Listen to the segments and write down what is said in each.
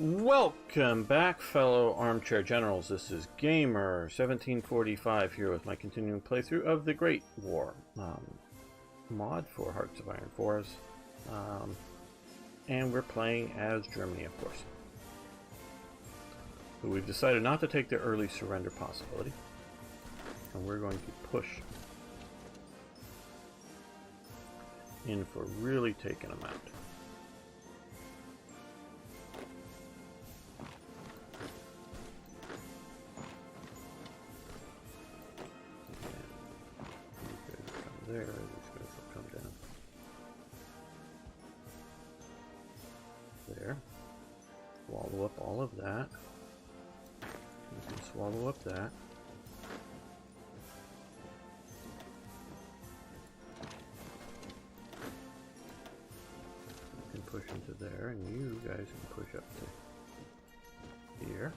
Welcome back, fellow armchair generals. This is Gamer 1745 here with my continuing playthrough of the Great War mod for Hearts of Iron 4s. And we're playing as Germany, of course. But we've decided not to take the early surrender possibility. And we're going to push in for really taking them out. There, these guys will come down. There. Swallow up all of that. You can swallow up that. You can push into there, and you guys can push up to here.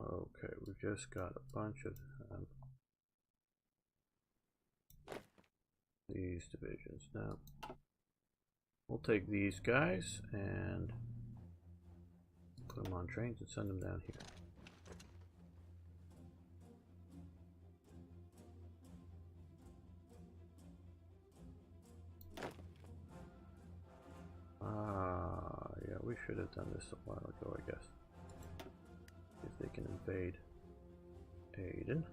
Okay, we've just got a bunch of these divisions. Now, we'll take these guys and put them on trains and send them down here. Yeah, we should have done this a while ago, I guess. If they can invade Aiden.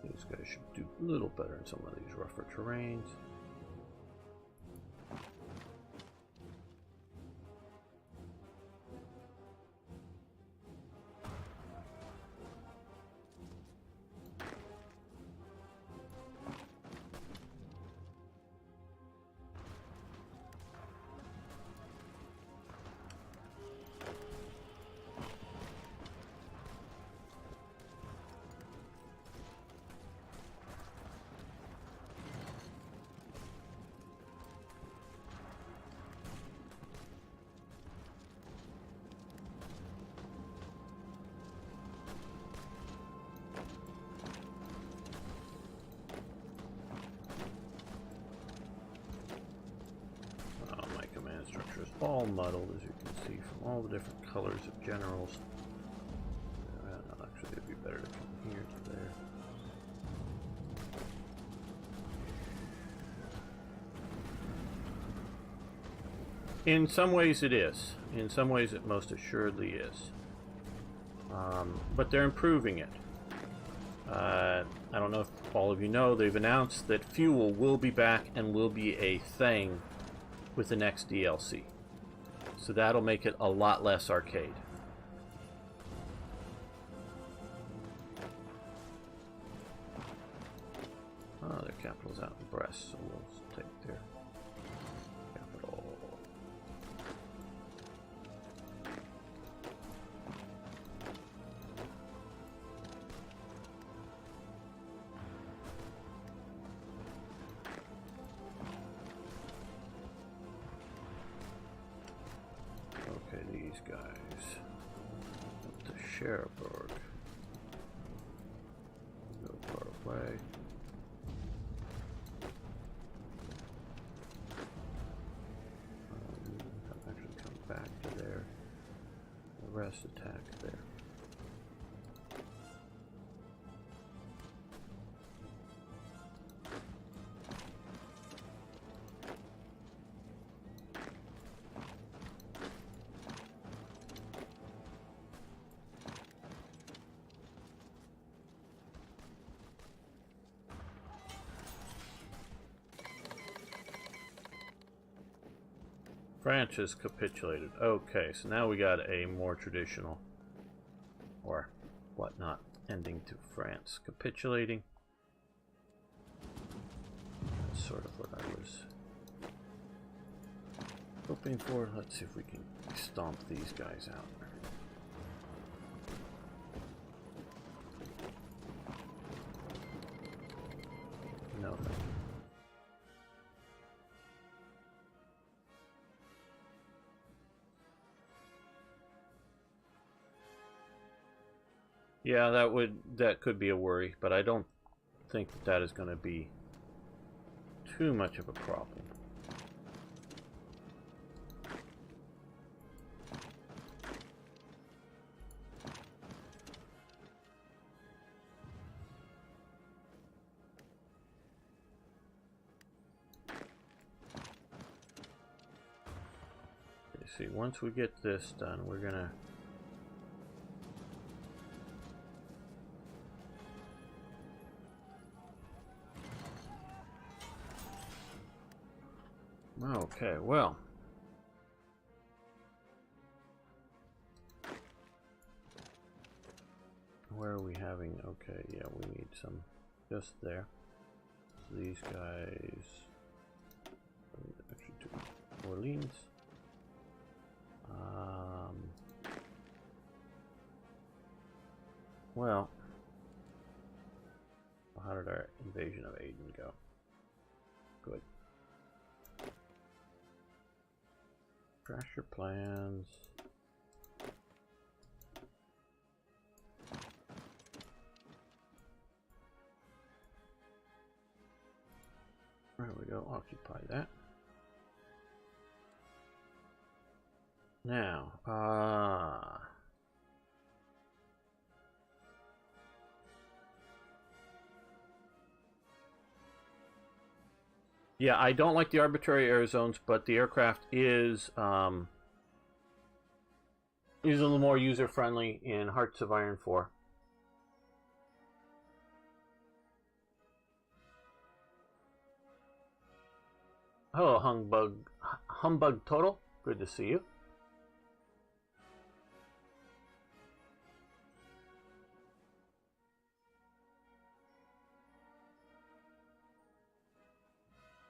These guys should do a little better in some of these rougher terrains. Structure is all muddled, as you can see, from all the different colors of generals. Actually, it'd be better to come here to there. In some ways it is. In some ways it most assuredly is. But they're improving it. I don't know if all of you know, they've announced that fuel will be back and will be a thing with the next DLC. So that'll make it a lot less arcade. Oh, their capital's out in Brest, so we'll take their capital. Okay, these guys up to Cherbourg. Go far away. Actually come back to there. The rest attack there. France has capitulated. Okay, so now we got a more traditional, or whatnot, ending to France capitulating. That's sort of what I was hoping for. Let's see if we can stomp these guys out. No. Yeah, that could be a worry, but I don't think that is going to be too much of a problem. See, once we get this done, we're gonna okay, well, where are we having? Okay, yeah, we need some just there. So these guys, actually, 2 Orleans. Well, how did our invasion of Aden go? Good. Crash your plans. There we go, occupy that. Now, yeah, I don't like the arbitrary air zones, but the aircraft is a little more user-friendly in Hearts of Iron 4. Hello, Humbug Total. Good to see you.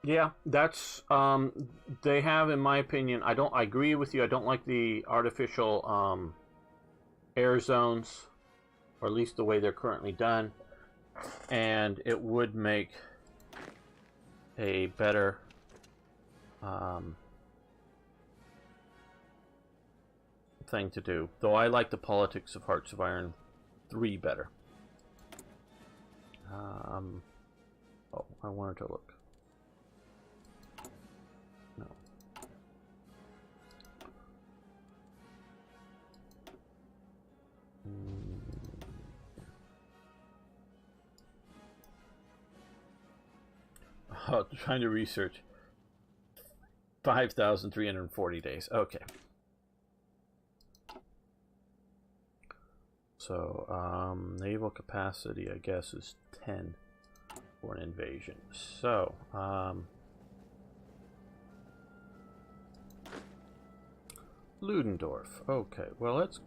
Yeah, that's they have, in my opinion. I agree with you. I don't like the artificial air zones, or at least the way they're currently done. And it would make a better thing to do. Though I like the politics of Hearts of Iron 3 better. Oh, I wanted to look. No. Oh, trying to research 5,340 days. Okay. So, naval capacity, I guess, is 10 for an invasion. So, Ludendorff. Okay, well, let's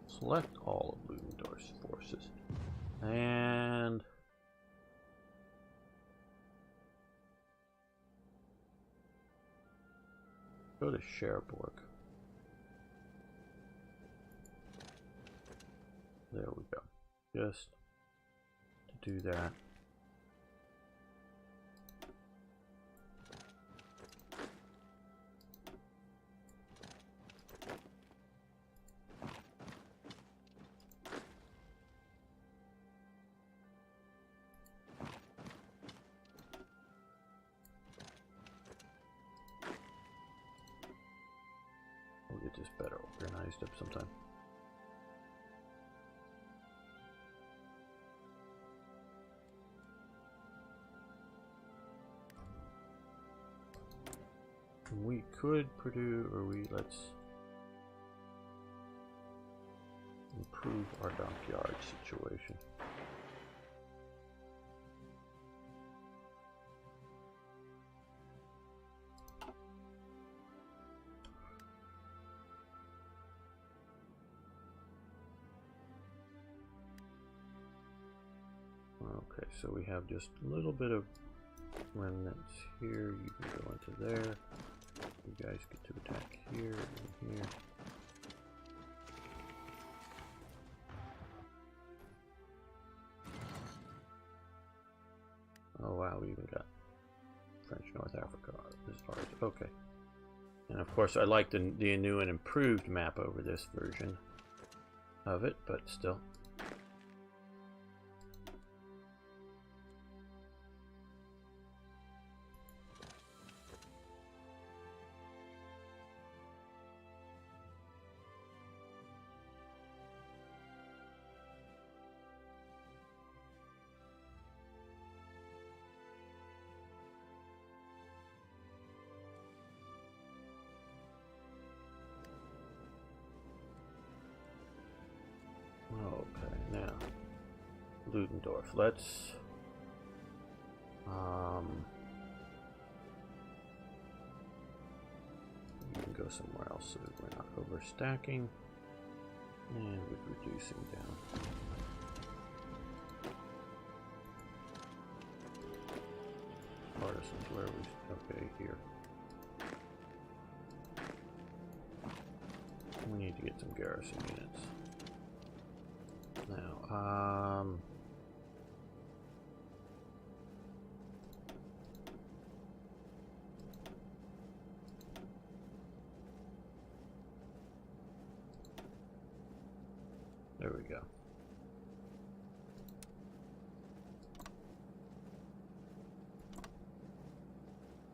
select all of Ludendorff's forces. And go to Cherbourg. There we go. Just to do that. We'll get this better organized up sometime. We could produce, let's improve our dockyard situation. Okay, so we have just a little bit of remnants here. You can go into there. You guys get to attack here and here. Oh wow, we even got French North Africa as far as, okay. And of course I like the new and improved map over this version of it, but still. Okay, now Ludendorff. Let's you can go somewhere else so that we're not overstacking, and we're reducing down. Partisans, where are we? Okay, here. We need to get some garrison units. Now, there we go.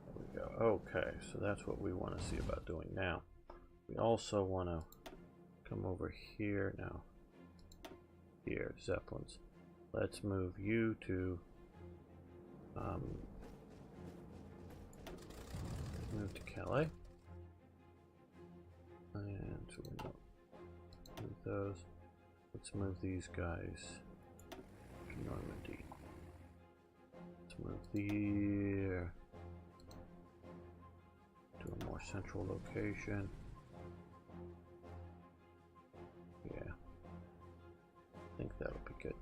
There we go. Okay, so that's what we want to see about doing now. We also want to come over here now. Here, Zeppelins. Let's move you to move to Calais. And so we're not move those. Let's move these guys to Normandy. Let's move there to a more central location. Yeah. I think that'll be good.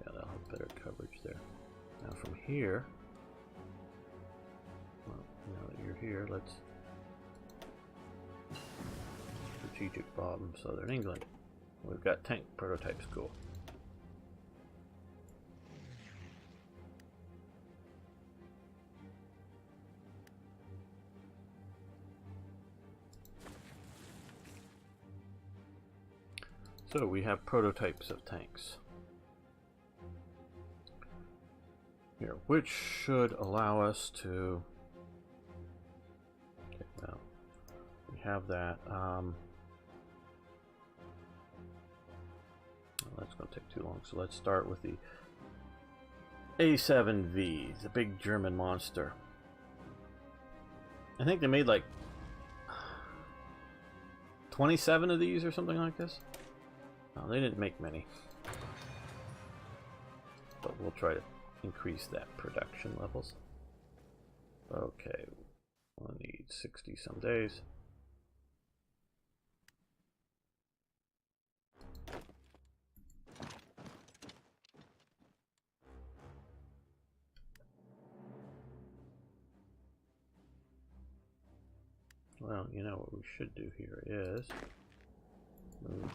Yeah, that'll have better coverage there. Now from here, well, now that you're here, let's strategic bomb southern England. We've got tank prototypes, cool. So we have prototypes of tanks here, which should allow us to. Okay, well, we have that. Well, that's going to take too long. So let's start with the A7V, the big German monster. I think they made like 27 of these or something like this. No, they didn't make many, but we'll try to increase that production levels. Okay, we'll need 60 some days. Well, you know what we should do here is move.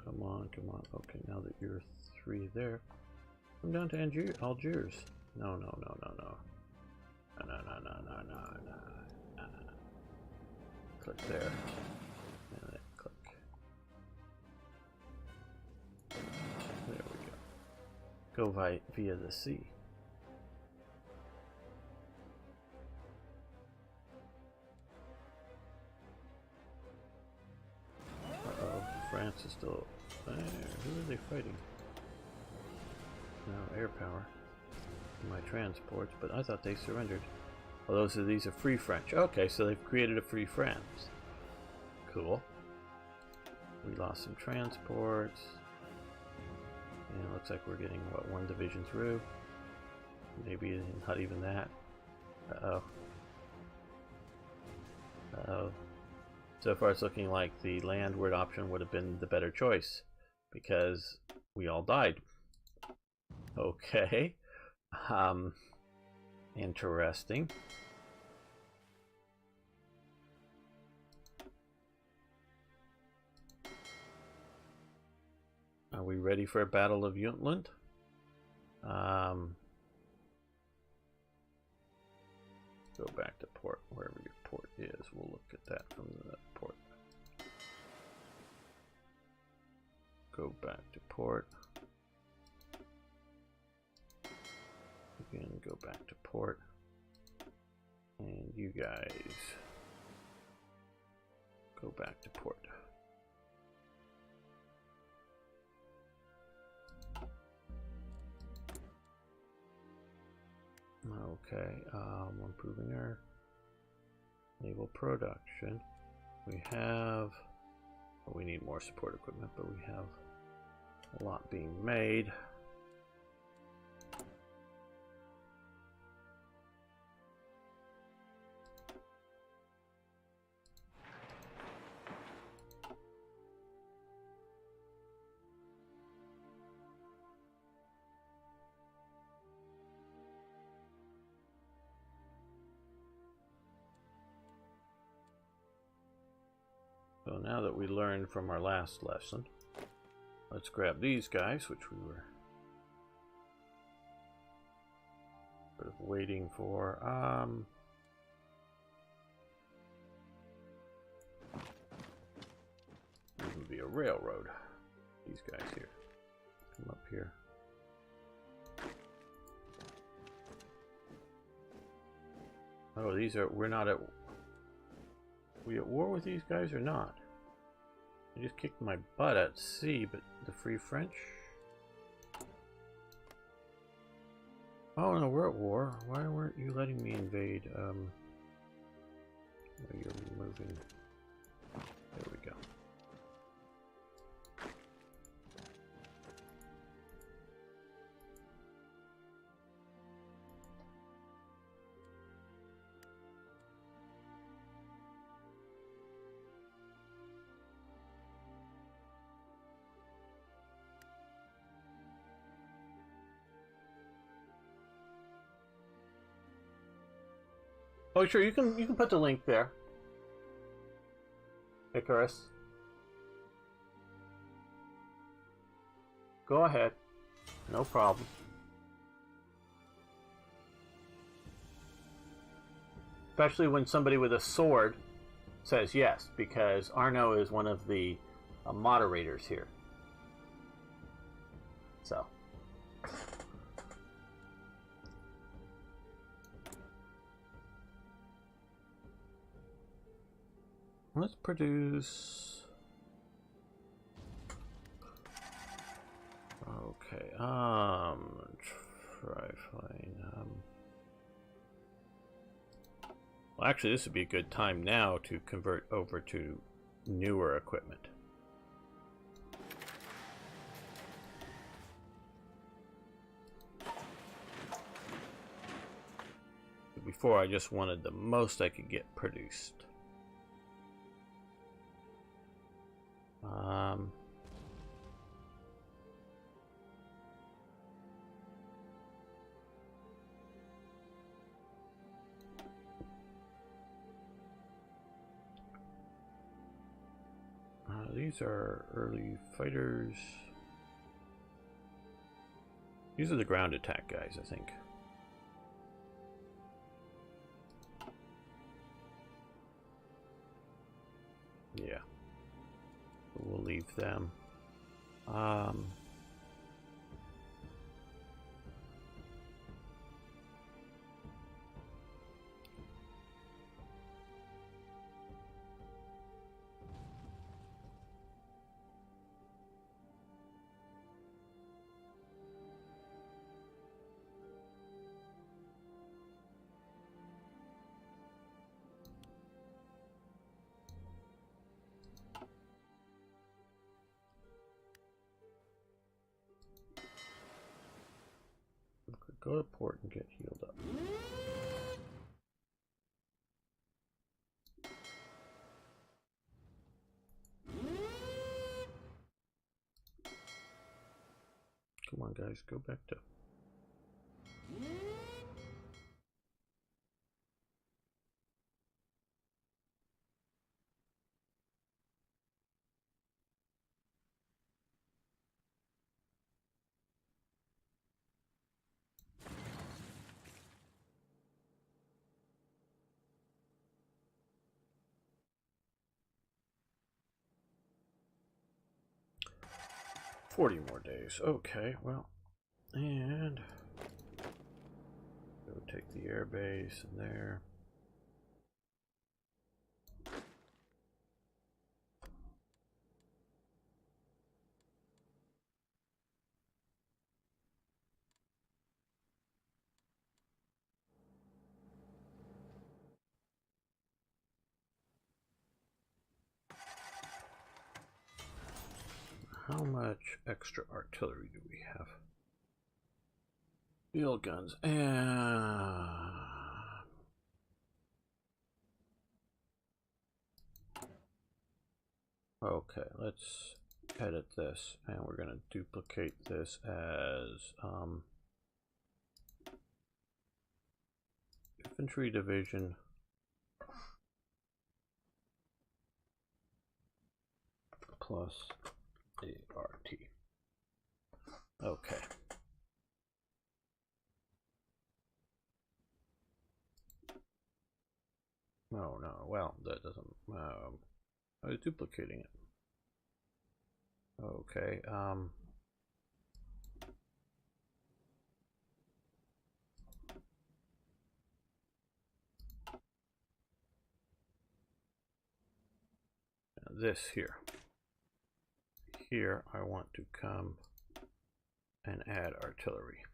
Come on, come on. Okay, now that you're 3 there, come down to Algiers. No, no, no, no, no. No, no, no, no, no, no, no. Click there. And then click. There we go. Go via the sea. Uh-oh, France is still there. Who are they fighting? No, air power. My transports, but I thought they surrendered. Oh, these are Free French. Okay, so they've created a Free France. Cool. We lost some transports. And it looks like we're getting, what, one division through? Maybe not even that. Uh-oh. Uh-oh. So far it's looking like the landward option would have been the better choice, because we all died. Okay. Interesting. Are we ready for a Battle of Jutland? Go back to port, wherever your port is. We'll look at that from the port. Go back to port. Again, go back to port. And you guys go back to port. Okay, we're improving our naval production. We have, well, we need more support equipment, but we have a lot being made. So now that we learned from our last lesson, let's grab these guys, which we were sort of waiting for. This would be a railroad. These guys here. Come up here. Oh, these are, we're not at, we at war with these guys or not? I just kicked my butt at sea, but the Free French? Oh no, we're at war. Why weren't you letting me invade? You're moving. There we go. Oh, sure, you can put the link there, Icarus. Go ahead, no problem. Especially when somebody with a sword says yes, because Arno is one of the moderators here. So. Let's produce. Okay, trifling. Well, actually, this would be a good time now to convert over to newer equipment. Before, I just wanted the most I could get produced. These are early fighters. These are the ground attack guys, I think. Yeah. We'll leave them. go to port and get healed up. Come on, guys, go back to... $40 more days. Okay, well, and go take the air base in there. How much extra artillery do we have? Field guns. Okay, let's edit this, and we're going to duplicate this as infantry division plus ART. Okay. No, well, that doesn't, I was duplicating it. Okay, this here. Here, I want to come and add artillery.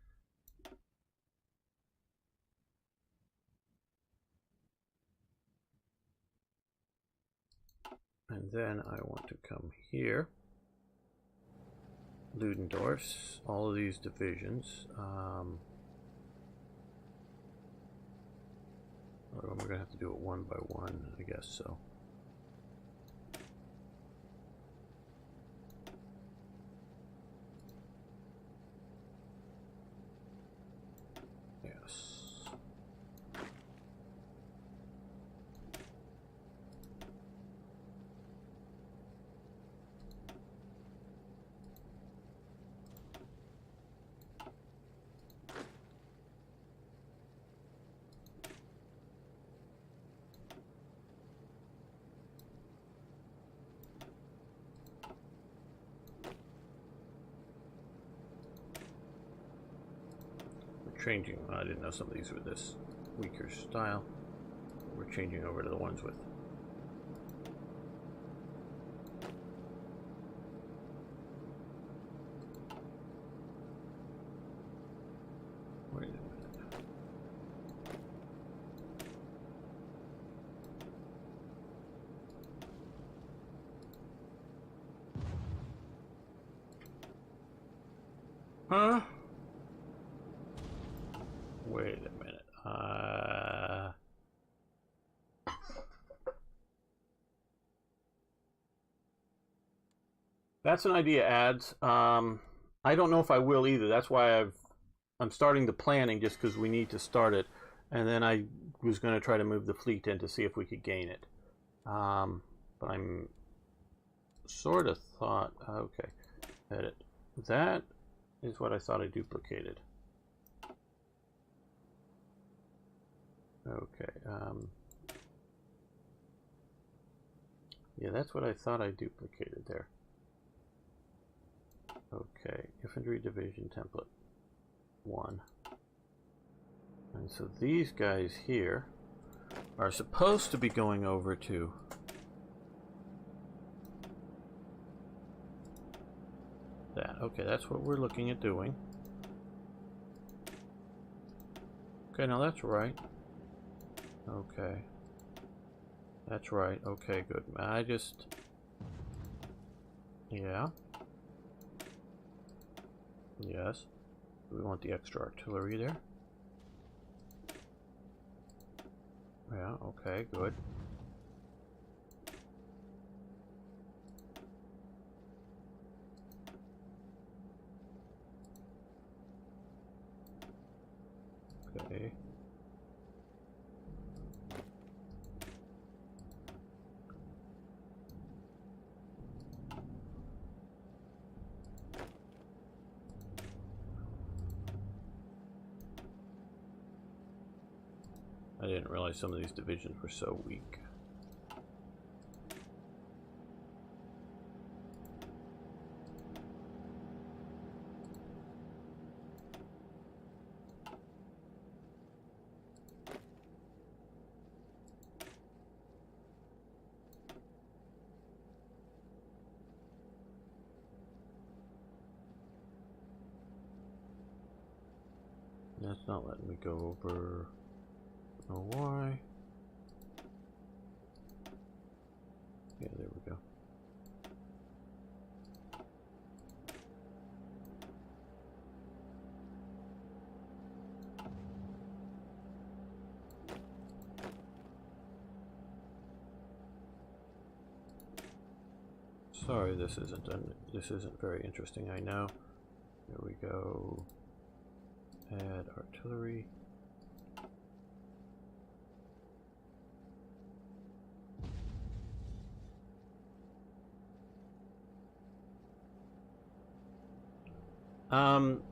And then I want to come here, Ludendorff's, all of these divisions. We're going to have to do it one by one, I guess so. Changing, I didn't know some of these were this weaker style. We're changing over to the ones with wait a minute. Huh? Wait a minute. That's an idea, ads. I don't know if I will either. That's why I'm starting the planning just because we need to start it, and then I was going to try to move the fleet in to see if we could gain it. But I'm sort of thought, okay, edit. That is what I thought I duplicated. Okay, yeah, that's what I thought I duplicated there. Okay, infantry division template 1. And so these guys here are supposed to be going over to that. Okay, that's what we're looking at doing. Okay, now that's right. Okay. That's right. Okay, good. I just... Yeah. Yes. We want the extra artillery there. Yeah, okay, good. Okay. I didn't realize some of these divisions were so weak. That's not letting me go over. I don't know why. Yeah, there we go. Sorry, this isn't very interesting, I know. There we go. Add artillery.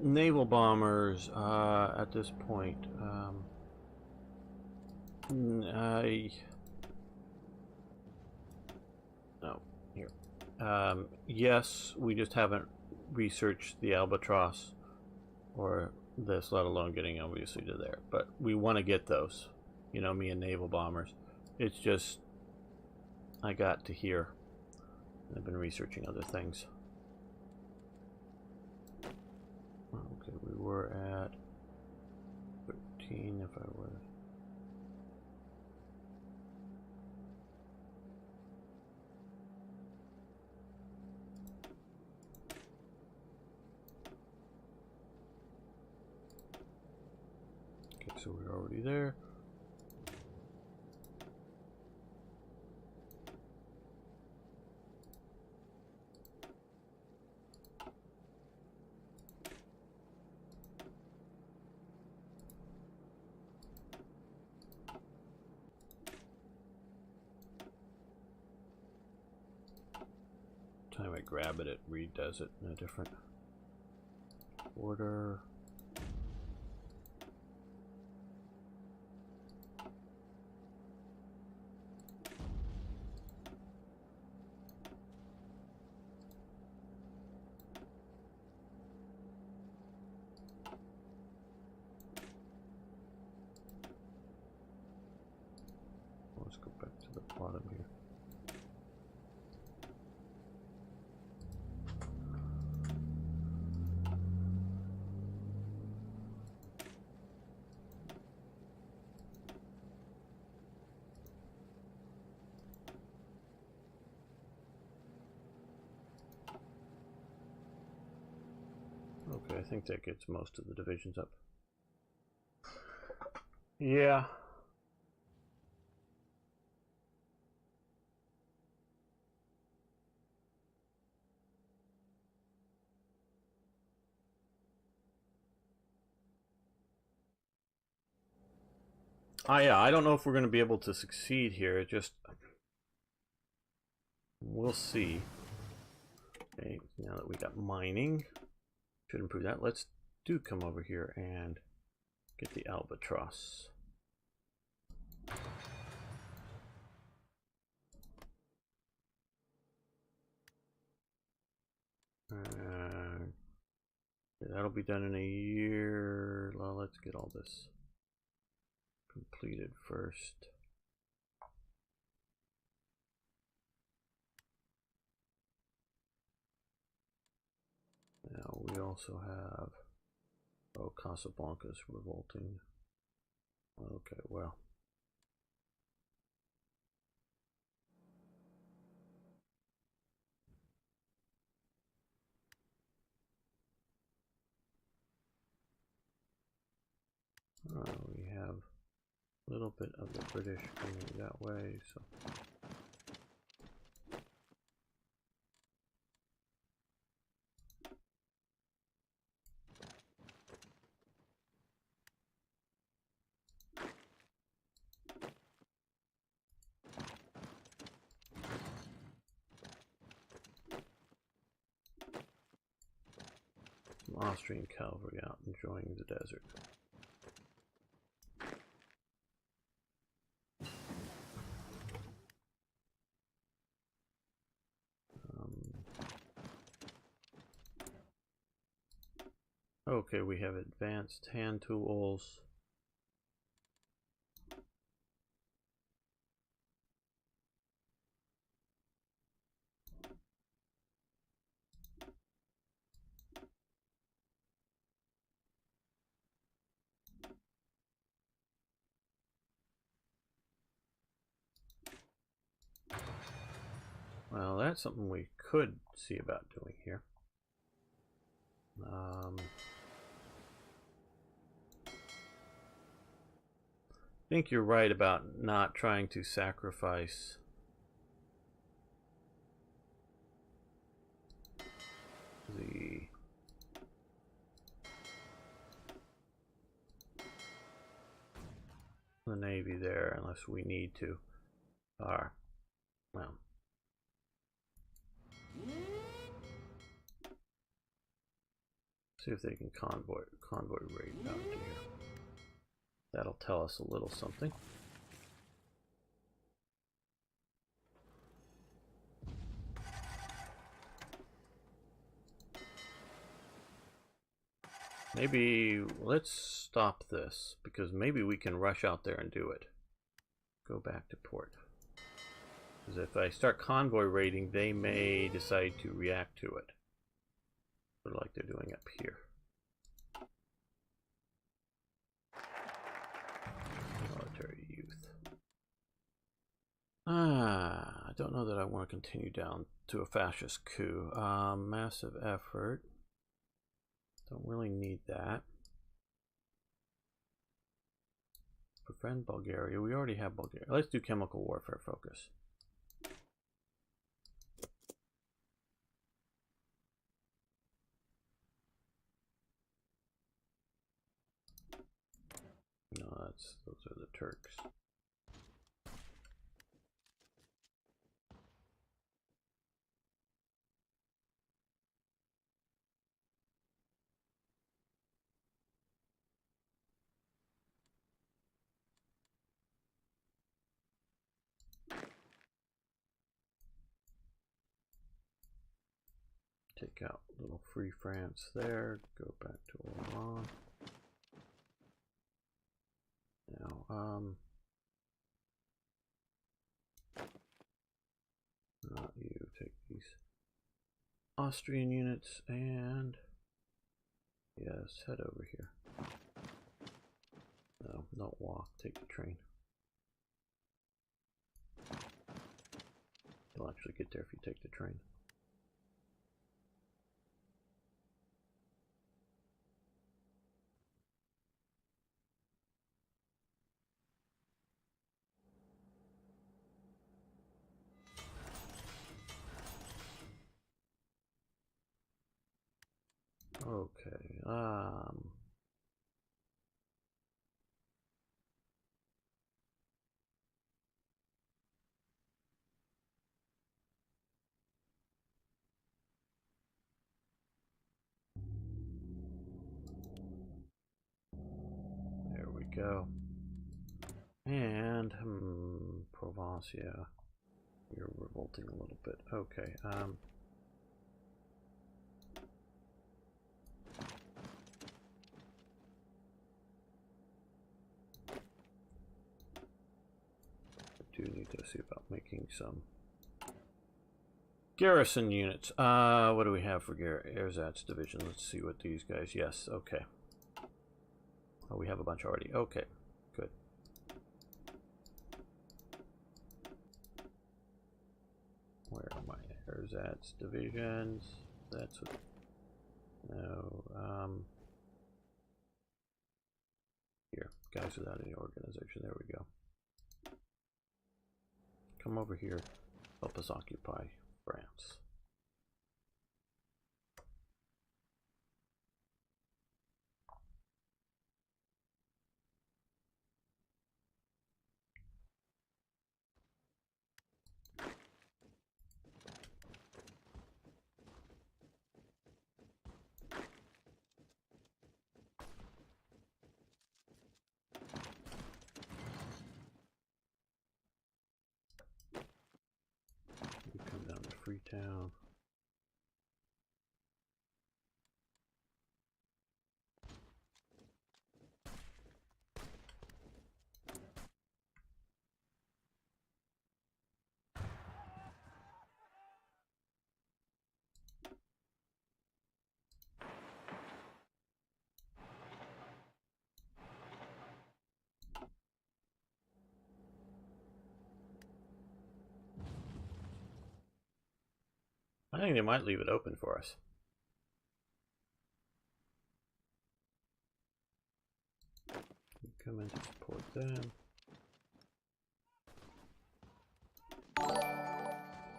Naval bombers, at this point, no, here. Yes, we just haven't researched the albatross or this, let alone getting obviously to there, but we want to get those, you know, me and naval bombers. It's just, I got to here. I've been researching other things. Okay, we were at 13 if I was. Okay, so we're already there. Time I grab it, it redoes it in a different order. Let's go back to the bottom here. Okay, I think that gets most of the divisions up. Yeah. Yeah, I don't know if we're going to be able to succeed here. It just, we'll see. Okay, now that we got mining, should improve that. Let's come over here and get the albatross. That'll be done in a year. Well, let's get all this completed first. Now we also have, oh, Casablanca's revolting. Okay, well. We have a little bit of the British coming that way, so. Some Austrian cavalry out enjoying the desert. Okay, we have advanced hand tools. Well, that's something we could see about doing here. I think you're right about not trying to sacrifice the Navy there unless we need to. Well. See if they can convoy raid out to here. That'll tell us a little something. Maybe let's stop this because maybe we can rush out there and do it. Go back to port. Because if I start convoy raiding, they may decide to react to it. Sort of like they're doing up here. Military youth. I don't know that I want to continue down to a fascist coup. Massive effort. Don't really need that. Befriend Bulgaria. We already have Bulgaria. Let's do chemical warfare focus. No, those are the Turks. Take out little Free France there. Go back to Oman. Now, you take these Austrian units and yes, head over here. No, don't walk. Take the train. You'll actually get there if you take the train. Okay, there we go. And, Provence, yeah. You're revolting a little bit. Okay, do need to see about making some garrison units. What do we have for Erzatz division? Let's see what these guys. Yes, okay. Oh, we have a bunch already. Okay, good. Where are my Erzatz divisions? That's what. No. Here. Guys without any organization. There we go. Come over here. Help us occupy France. Freetown. I think they might leave it open for us. Come in to support them.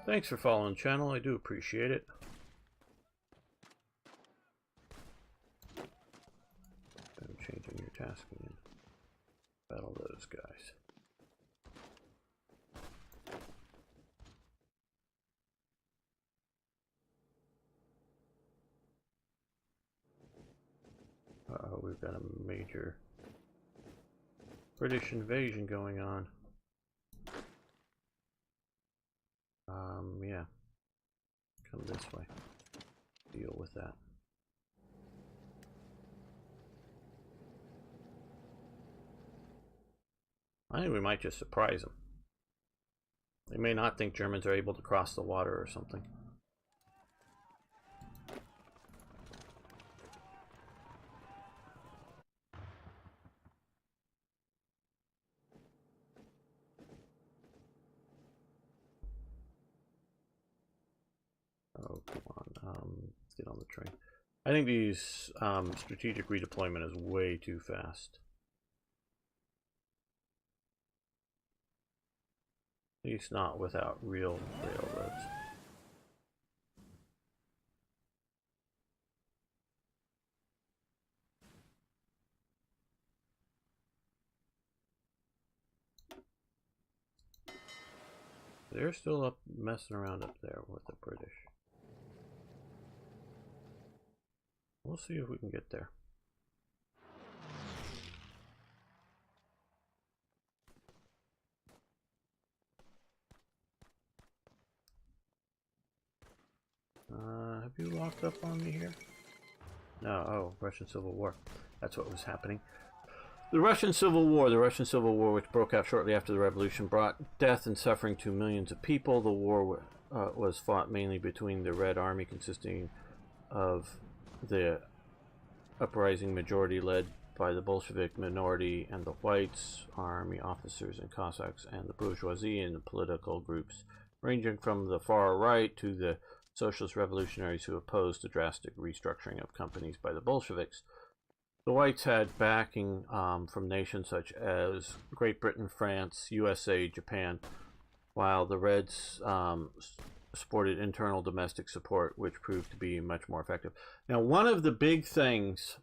Thanks for following the channel. I do appreciate it. I'm changing your tasking and battle those guys. Uh-oh, we've got a major British invasion going on. Yeah. Come this way. Deal with that. I think we might just surprise them. They may not think Germans are able to cross the water or something. Oh, come on. Let's get on the train. I think these strategic redeployment is way too fast. At least not without real railroads. They're still up messing around up there with the British. We'll see if we can get there. Have you locked up on me here? No, oh, Russian Civil War. That's what was happening. The Russian Civil War, which broke out shortly after the revolution, brought death and suffering to millions of people. The war was fought mainly between the Red Army, consisting of the uprising majority led by the Bolshevik minority, and the Whites, army officers and Cossacks, and the bourgeoisie and the political groups ranging from the far right to the socialist revolutionaries who opposed the drastic restructuring of companies by the Bolsheviks. The Whites had backing from nations such as Great Britain, France, USA, Japan, while the Reds supported internal domestic support, which proved to be much more effective. Now, one of the big things,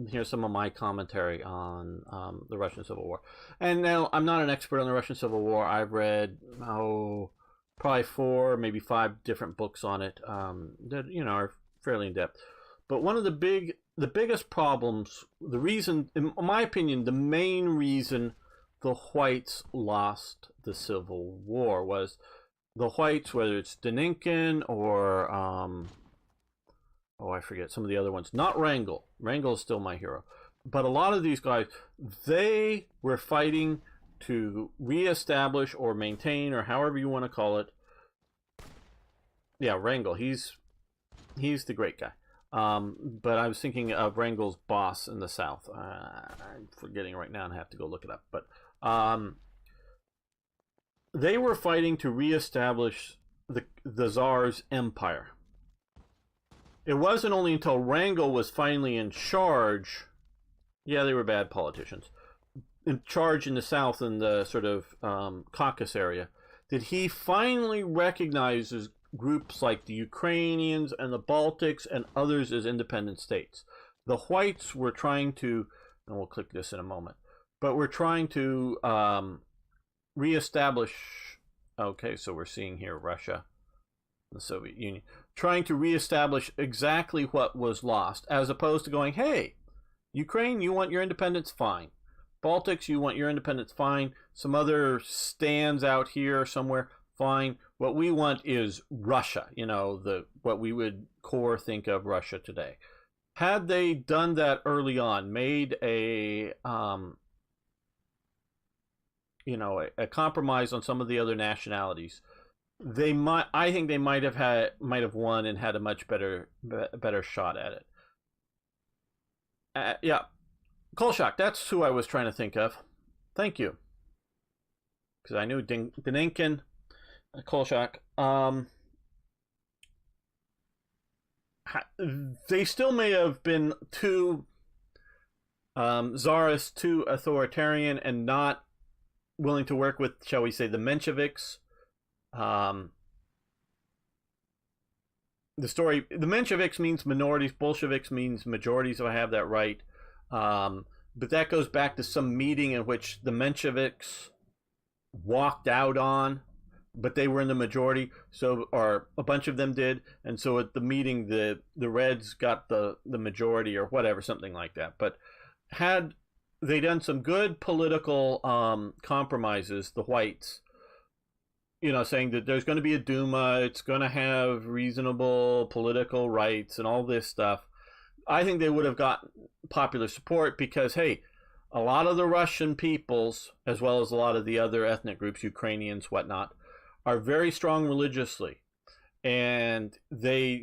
here's some of my commentary on the Russian Civil War. And now, I'm not an expert on the Russian Civil War. I've read, probably 4, maybe 5 different books on it that, you know, are fairly in-depth. But one of the biggest problems, the reason, in my opinion, the main reason the Whites lost the Civil War was the Whites, whether it's Denikin or, I forget some of the other ones, not Wrangel. Wrangel is still my hero. But a lot of these guys, they were fighting to reestablish or maintain, or however you want to call it. Yeah, Wrangel, he's the great guy. But I was thinking of Wrangel's boss in the South. I'm forgetting right now and I have to go look it up. But they were fighting to reestablish the Tsar's empire. It wasn't only until Wrangel was finally in charge Yeah, they were bad politicians. In charge in the South in the sort of Caucasus area, did he finally recognize groups like the Ukrainians and the Baltics and others as independent states? The whites were trying to, and we'll click this in a moment, but we're trying to reestablish. Okay, so we're seeing here Russia, the Soviet Union, trying to reestablish exactly what was lost, as opposed to going, hey, Ukraine, you want your independence? Fine. Baltics, you want your independence? Fine. Some other stands out here somewhere? Fine. What we want is Russia, what we would core think of Russia today. Had they done that early on, made a compromise on some of the other nationalities, I think they might have won and had a much better shot at it. Yeah, Kolchak, that's who I was trying to think of. Thank you, because I knew Deninkin, Kolchak. They still may have been too czarist, too authoritarian, and not willing to work with, shall we say, the Mensheviks. The Mensheviks means minorities, Bolsheviks means majorities, if I have that right. But that goes back to some meeting in which the Mensheviks walked out on, but they were in the majority, or a bunch of them did, and so at the meeting the Reds got the majority or whatever, something like that. But had they done some good political compromises, the whites, saying that there's going to be a Duma, it's going to have reasonable political rights and all this stuff, I think they would have gotten popular support because, hey, a lot of the Russian peoples, as well as a lot of the other ethnic groups, Ukrainians, whatnot, are very strong religiously. And they,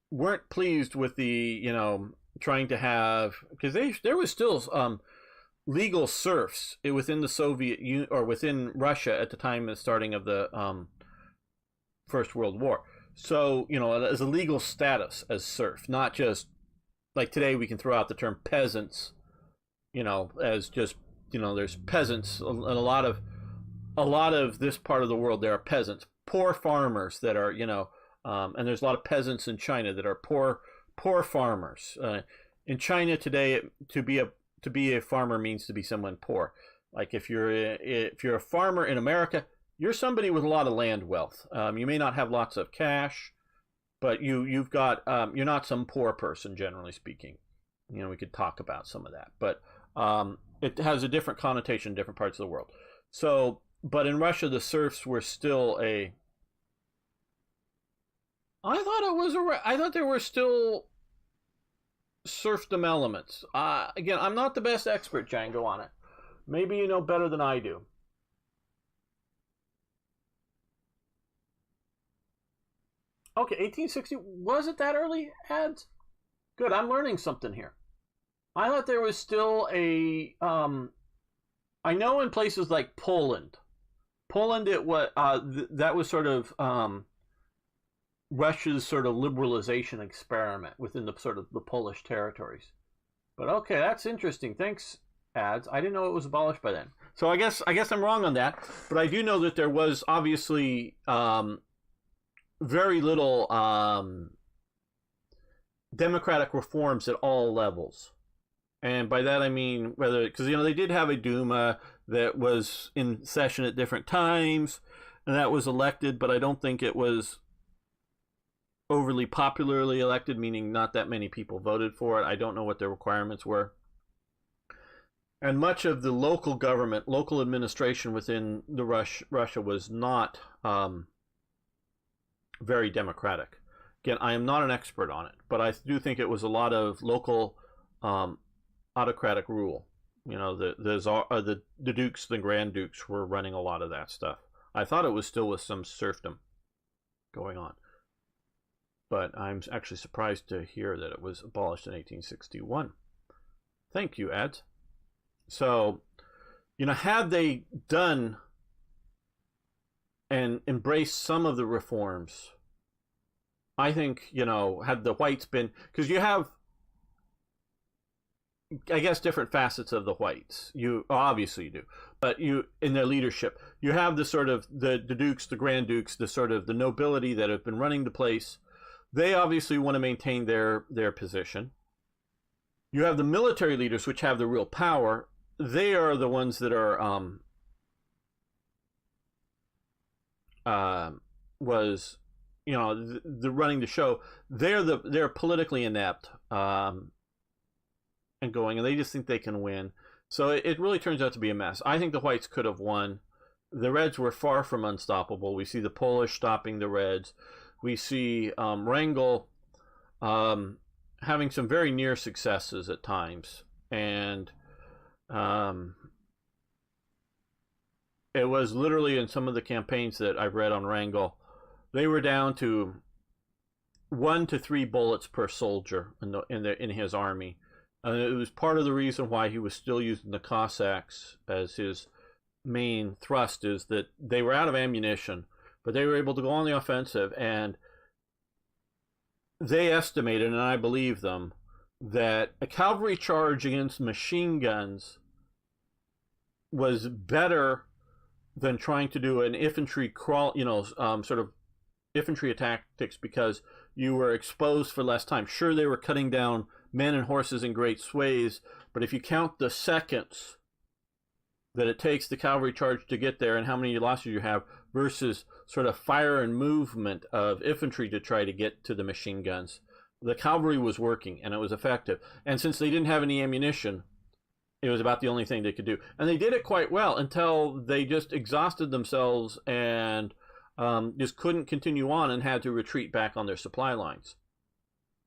weren't pleased with the, trying to have, because there was still legal serfs within the Soviet Union or within Russia at the time of the starting of the First World War. So, as a legal status as serf, not just like today we can throw out the term peasants, as just, there's peasants. A lot of this part of the world, there are peasants, poor farmers that are, and there's a lot of peasants in China that are poor farmers. In China today, to be a farmer means to be someone poor. Like if you're a farmer in America, you're somebody with a lot of land wealth. You may not have lots of cash, but you've got you're not some poor person, generally speaking. We could talk about some of that, but it has a different connotation in different parts of the world. So, but in Russia, the serfs were still I thought there were still serfdom elements. Again, I'm not the best expert, Django, on it. Maybe you know better than I do. Okay, 1860, was it that early, ads? Good, I'm learning something here. I thought there was still I know in places like Poland, that was sort of Russia's sort of liberalization experiment within the sort of the Polish territories. But okay, that's interesting. Thanks, ads. I didn't know it was abolished by then. So I guess I'm wrong on that. But I do know that there was obviously very little democratic reforms at all levels. And by that I mean because they did have a Duma that was in session at different times, and that was elected, but I don't think it was overly popularly elected, meaning not that many people voted for it. I don't know what their requirements were. And much of the local government, local administration within the Russia was not very democratic. Again, I am not an expert on it, but I do think it was a lot of local autocratic rule. The dukes, the grand dukes were running a lot of that stuff. I thought it was still with some serfdom going on. But I'm actually surprised to hear that it was abolished in 1861. Thank you, Ed. So, had they done and embraced some of the reforms, I think, had the whites been, because you have I guess, different facets of the whites. You obviously you do, but you in their leadership, you have the sort of the dukes, the grand dukes, the sort of the nobility that have been running the place. They obviously want to maintain their position. You have the military leaders, which have the real power. They are the ones that are was the running the show. They're politically inept and they just think they can win. So it really turns out to be a mess. I think the whites could have won. The Reds were far from unstoppable. We see the Polish stopping the Reds. We see Wrangel having some very near successes at times, and it was literally in some of the campaigns that I've read on Wrangel, they were down to 1 to 3 bullets per soldier in his army. It was part of the reason why he was still using the Cossacks as his main thrust, is that they were out of ammunition, but they were able to go on the offensive, and they estimated, and I believe them, that a cavalry charge against machine guns was better than trying to do an infantry crawl, sort of infantry tactics, because you were exposed for less time. Sure, they were cutting down men and horses in great sways, but if you count the seconds that it takes the cavalry charge to get there and how many losses you have versus sort of fire and movement of infantry to try to get to the machine guns, the cavalry was working and it was effective. And since they didn't have any ammunition, it was about the only thing they could do. And they did it quite well until they just exhausted themselves and just couldn't continue on and had to retreat back on their supply lines.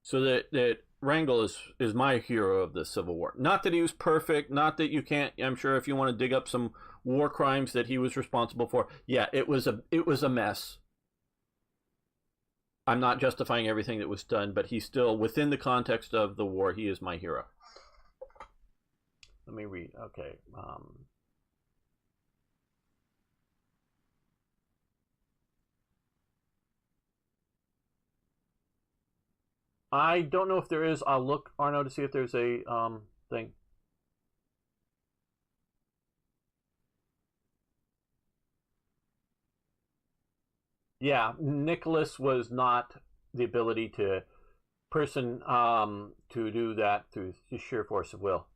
So that Wrangel is my hero of the Civil War. Not that he was perfect, not that you can't, I'm sure if you want to dig up some war crimes that he was responsible for, yeah, it was a mess. I'm not justifying everything that was done, but he's still, within the context of the war, he is my hero. Let me read. Okay. I don't know if there is. I'll look, Arno, to see if there's a thing. Yeah, Nicholas was not the ability to to do that through sheer force of will.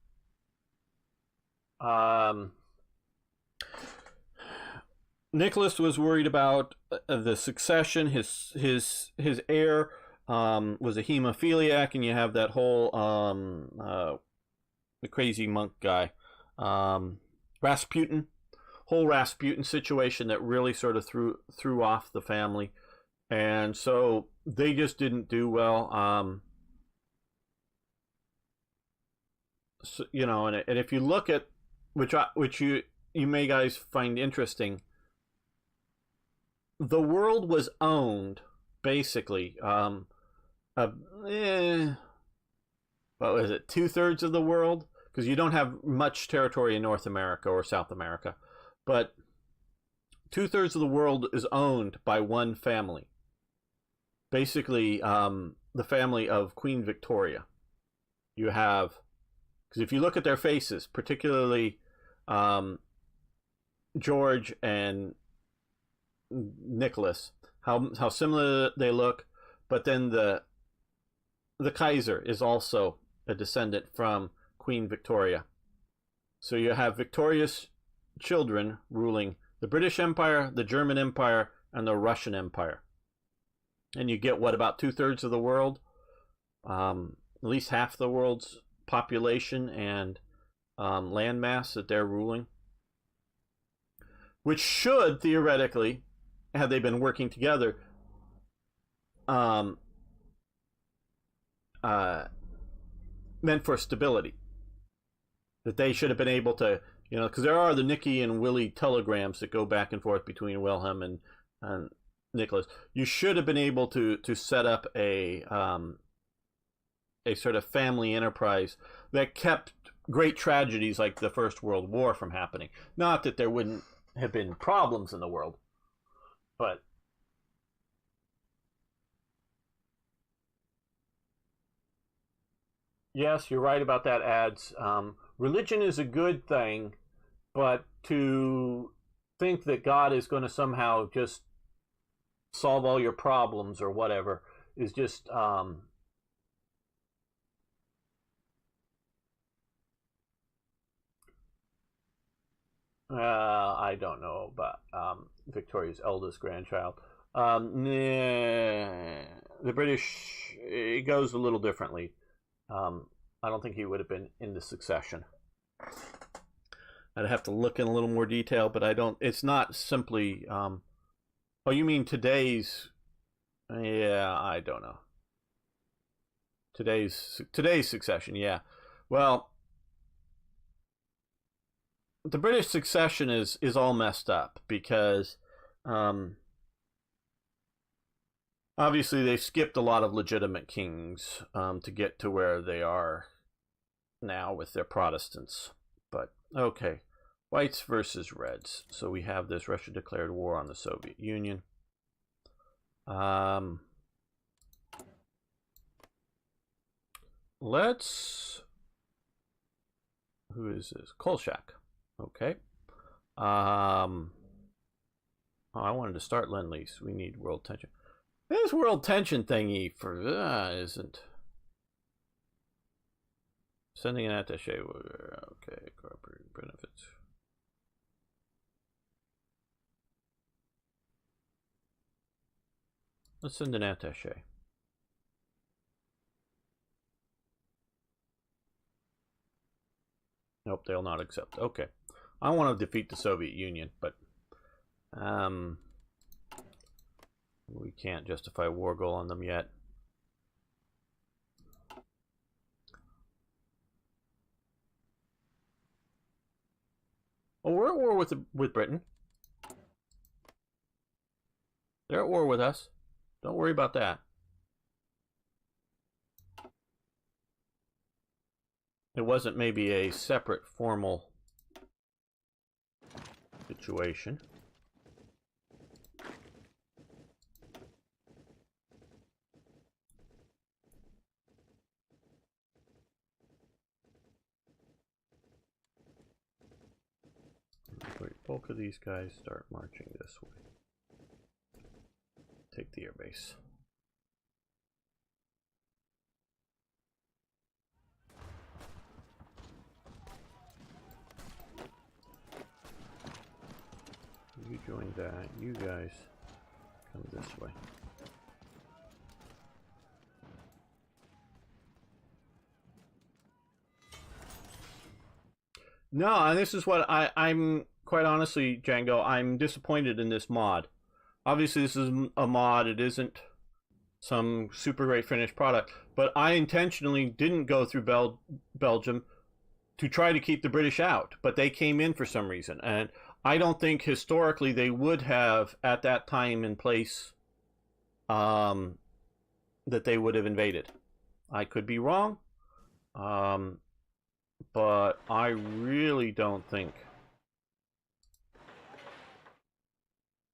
Nicholas was worried about the succession. His heir was a hemophiliac, and you have that whole the crazy monk guy, Rasputin, whole Rasputin situation that really sort of threw off the family, and so they just didn't do well. So, and if you look at which you may guys find interesting, the world was owned basically. What was it? 2/3 of the world, because you don't have much territory in North America or South America, but 2/3 of the world is owned by one family. Basically, the family of Queen Victoria. You have, because if you look at their faces, particularly George and Nicholas, how similar they look, but then the Kaiser is also a descendant from Queen Victoria. So you have Victoria's children ruling the British Empire, the German Empire, and the Russian Empire. And you get, what, about 2/3 of the world? At least half the world's population and landmass that they're ruling. Which should, theoretically, had they been working together, meant for stability. That they should have been able to, because there are the Nicky and Willie telegrams that go back and forth between Wilhelm and Nicholas. You should have been able to set up a sort of family enterprise that kept great tragedies like the First World War from happening. Not that there wouldn't have been problems in the world, but Yes, you're right about that, ads. Religion is a good thing, but to think that God is going to somehow just solve all your problems or whatever is just I don't know about Victoria's eldest grandchild. The British, it goes a little differently. I don't think he would have been in the succession. I'd have to look in a little more detail, but I don't. It's not simply. Oh, you mean today's? Yeah, I don't know. Today's succession. Yeah. Well, the British succession is all messed up because obviously they've skipped a lot of legitimate kings to get to where they are now with their Protestants. But okay, whites versus reds. So we have this: Russia declared war on the Soviet Union. Let's. Who is this? Kolchak. Okay. Oh, I wanted to start Lend-Lease. We need world tension. This world tension thingy for isn't sending an attaché. Okay, corporate benefits. Let's send an attaché. Nope, they'll not accept. Okay. I want to defeat the Soviet Union, but we can't justify a war goal on them yet. Oh, we're at war with Britain. They're at war with us. Don't worry about that. It wasn't maybe a separate formal situation. Bulk of these guys start marching this way. Take the airbase. You join that. You guys come this way. No, and this is what I'm quite honestly, Django, I'm disappointed in this mod. Obviously, this is a mod. It isn't some super great finished product. But I intentionally didn't go through Belgium to try to keep the British out. But they came in for some reason. And I don't think historically they would have, at that time and place, that they would have invaded. I could be wrong. But I really don't think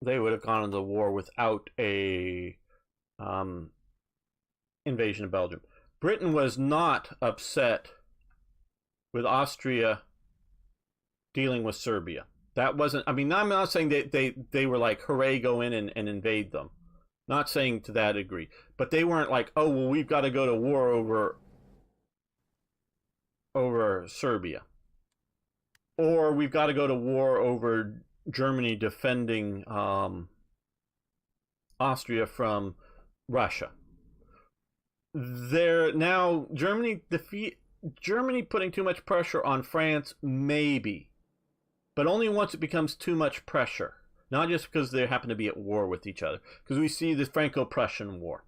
they would have gone into the war without a invasion of Belgium. Britain was not upset with Austria dealing with Serbia. That wasn't. I mean, I'm not saying they were like, hooray, go in and invade them. Not saying to that degree, but they weren't like, oh well, we've got to go to war over Serbia, or we've got to go to war over Germany defending Austria from Russia. They're now Germany putting too much pressure on France, maybe, but only once it becomes too much pressure. Not just because they happen to be at war with each other, because we see the Franco-Prussian War,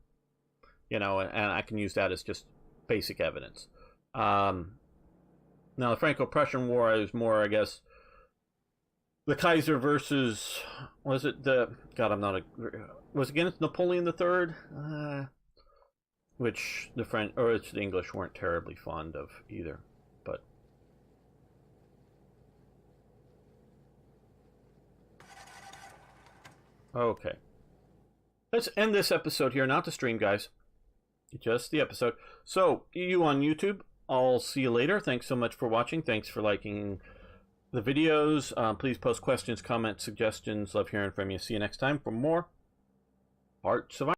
you know, and I can use that as just basic evidence. Now the Franco-Prussian War is more, I guess, the Kaiser versus, was it the, God, I'm not a, was against Napoleon III, which the French, or the English weren't terribly fond of either, but. Okay. Let's end this episode here, not the stream, guys. Just the episode. So, you on YouTube, I'll see you later. Thanks so much for watching. Thanks for liking the videos. Please post questions, comments, suggestions. Love hearing from you. See you next time for more Hearts of Iron.